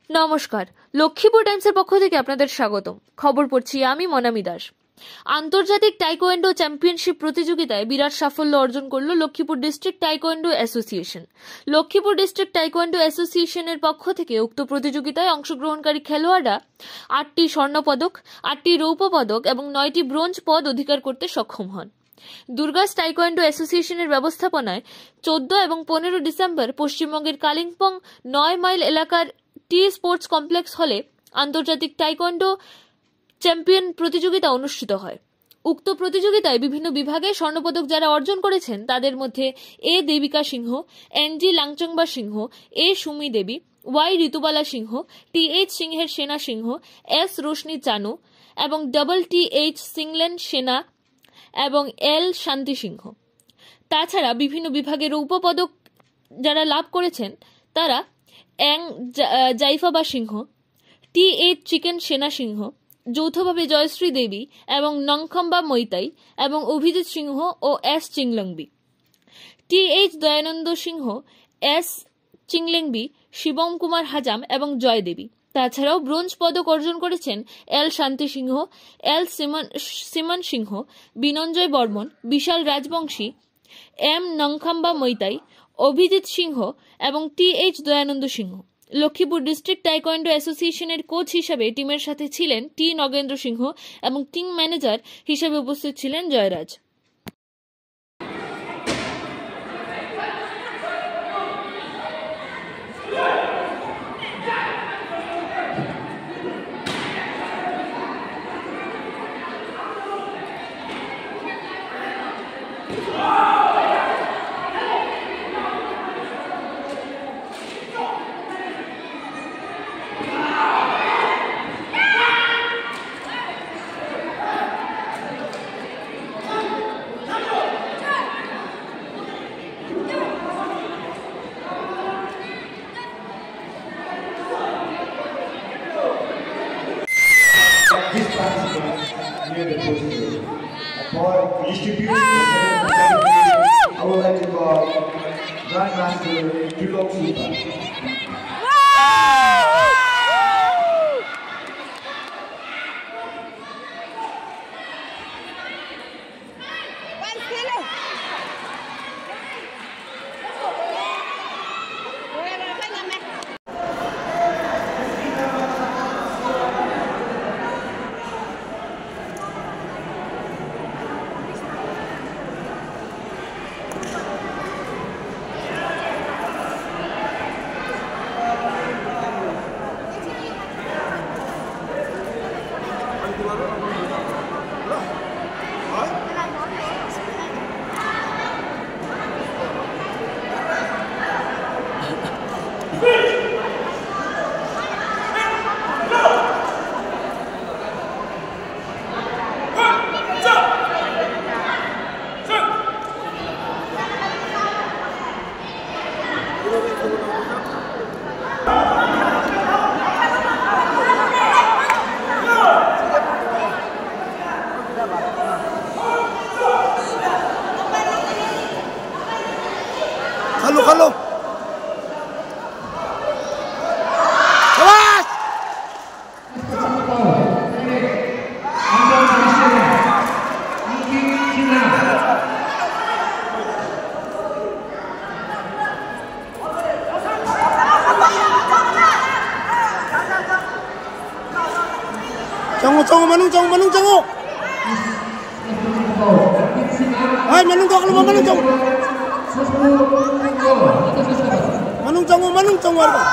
নমস্কার, লক্ষ্মীপুর টাইমসের পক্ষ থেকে আপনাদের স্বাগতম। খবর পড়ছি আমি মনামি দাস। আন্তর্জাতিক টাইকোয়েন্ডো চ্যাম্পিয়নশিপ প্রতিযোগিতায় বিরাট সাফল্য অর্জন করল Lakshmipur district taekwondo association. Lakshmipur district taekwondo অ্যাসোসিয়েশনের পক্ষ থেকে উক্ত প্রতিযোগিতায় অংশগ্রহণকারী খেলোয়াড়রা 8টি স্বর্ণপদক, 8টি রৌপ্য পদক এবং 9টি ব্রোঞ্জ পদ অধিকার করতে সক্ষম হন। দুর্গাস টাইকোয়েন্ডো অ্যাসোসিয়েশনের ব্যবস্থাপনায় 14 এবং 15 ডিসেম্বর পশ্চিমবঙ্গের কালিম্পং 9 মাইল এলাকার টি স্পোর্টস কমপ্লেক্স হলে আন্তর্জাতিক টাইকোয়েন্ডো চ্যাম্পিয়ন প্রতিযোগিতা অনুষ্ঠিত হয়। উক্ত প্রতিযোগিতায় বিভিন্ন বিভাগে স্বর্ণপদক যারা অর্জন করেছেন তাদের মধ্যে এ দেবিকা সিংহ, এনজি লাংচংবা সিংহ, এ সুমি দেবী, ওয়াই ঋতুবালা সিংহ, টি.এইচ সিংহের সেনা সিংহ, এস রোশনি চানু এবং টি.এইচ সিংলেন সেনা এবং এল শান্তি সিংহ। তাছাড়া বিভিন্ন বিভাগে রৌপ্য পদক যারা লাভ করেছেন তারা এং জাইফাবা সিংহ, টি.এইচ চিকেন সেনা সিংহ, যৌথভাবে জয়শ্রী দেবী এবং নংখম্বা মৈতাই এবং অভিজিৎ সিংহ ও এস চিংলংবি, টি.এইচ দয়ানন্দ সিংহ, এস চিংলেংবি, শিবম কুমার হাজাম এবং জয় দেবী। তাছাড়াও ব্রোঞ্জ পদক অর্জন করেছেন এল শান্তি সিংহ, এল সিমন সিংহ, বিনঞ্জয় বর্মন, বিশাল রাজবংশী, এম নংখাম্বা মৈতাই, অভিজিৎ সিংহ এবং টি.এইচ দয়ানন্দ সিংহ। লক্ষ্মীপুর ডিস্ট্রিক্ট টাইকোয়েন্ডো অ্যাসোসিয়েশনের কোচ হিসাবে টিমের সাথে ছিলেন টি নগেন্দ্র সিংহ এবং টিম ম্যানেজার হিসাবে উপস্থিত ছিলেন Jayraj. This participant near the poster. For distributing I would like to call Grandmaster Tulok Supa. Halo. Awas! Jangan manung. Hai, manung kau kalau mau manung jauh. Manung jauh warga.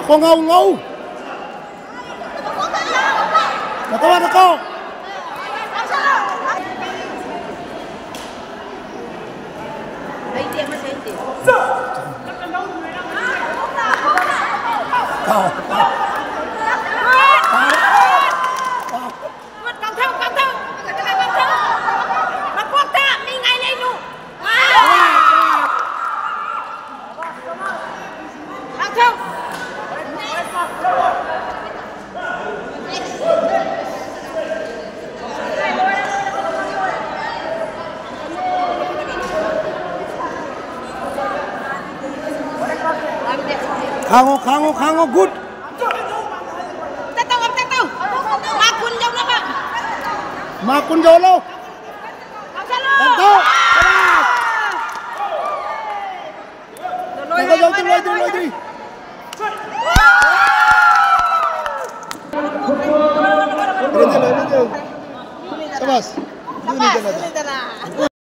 Kau ngau. Nakau. Go! Khango, good. Tahu. Makun jauh lah, Pak. Makun jauh lo.